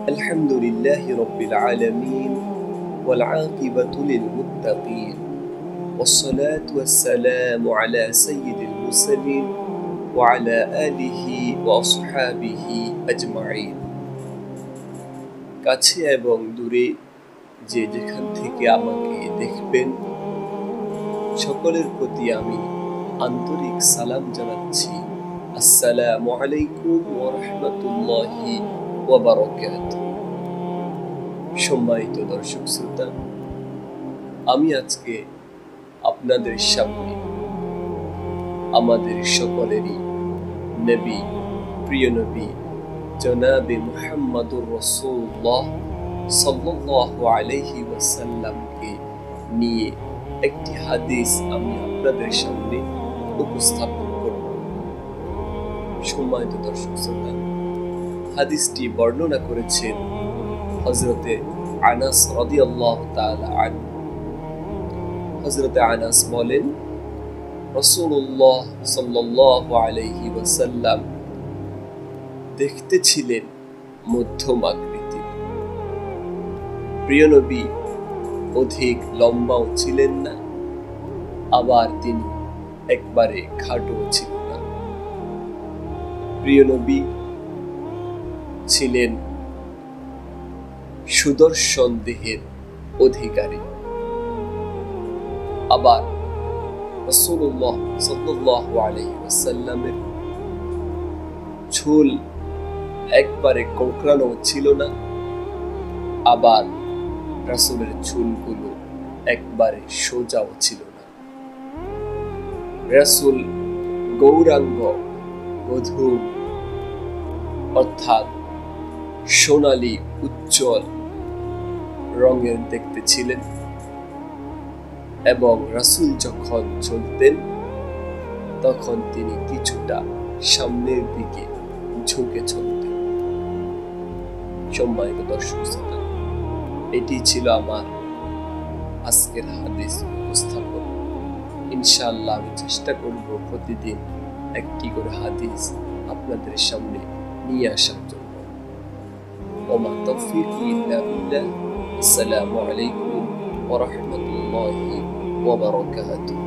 الحمد لله رب العالمين والعاقبة للمتقين والصلاة والسلام على سيد المرسلين وعلى آله وأصحابه أجمعين। কাছে এবং দূরে যে যেখান থেকে আমাকে দেখবেন সকলের প্রতি আমি আন্তরিক সালাম জানাচ্ছি। আসসালামু আলাইকুম ওয়া রাহমাতুল্লাহি ওয়া বারাকাতুহু। সম্মানিত দর্শক শ্রোতা, আমি আজকে আপনাদের সামনে আমাদের সকলেরই নবী, প্রিয় নবী জনাবে মুহাম্মদুর রাসূলুল্লাহ সাল্লাল্লাহু আলাইহি ওয়াসাল্লামকে নিয়ে একটি হাদিস আমি আপনাদের সামনে উপস্থাপন করব। সম্মানিত দর্শক শ্রোতা, হাদিসটি বর্ণনা করেছেন হযরতে আনাস রাদিয়াল্লাহু তাআলা আনহু। হযরতে আনাস বলেন, রাসূলুল্লাহ সাল্লাল্লাহু আলাইহি ওয়াসাল্লাম দেখতে ছিলেন মধ্যম আকৃতির। প্রিয় নবী অধিক লম্বাও ছিলেন না, আবার তিনি একবারে খাটো ছিলেন না। প্রিয় নবী ছিলেন সুদর্শন দেহের অধিকারী। আবার রাসূলুল্লাহ সাল্লাল্লাহু আলাইহি ওয়াসাল্লামের চুল একবারে কোঁকড়ানো ছিল না, আবার রাসূলের চুলগুলো একবারে সোজাও ছিল না। রাসূল গৌরাঙ্গ মধুর অর্থাৎ সোনালী উজ্জ্বল রঙের দেখতে ছিলেন এবং রাসূল যখন চলতেন তখন তিনি কিছুটা সামনের দিকে ঝুঁকে চলতেন। সম্মানিত দর্শক শ্রোতা, এটি ছিল আমার আজকের হাদিস উপস্থাপন। ইনশাআল্লাহ আমি চেষ্টা করব প্রতিদিন একটি করে হাদিস আপনাদের সামনে নিয়ে আসার জন্য। ওমা তাওফীকি ইল্লা বিল্লাহ। আসসালামু আলাইকুম ওয়া রাহমাতুল্লাহি ওয়া বারাকাতুহু।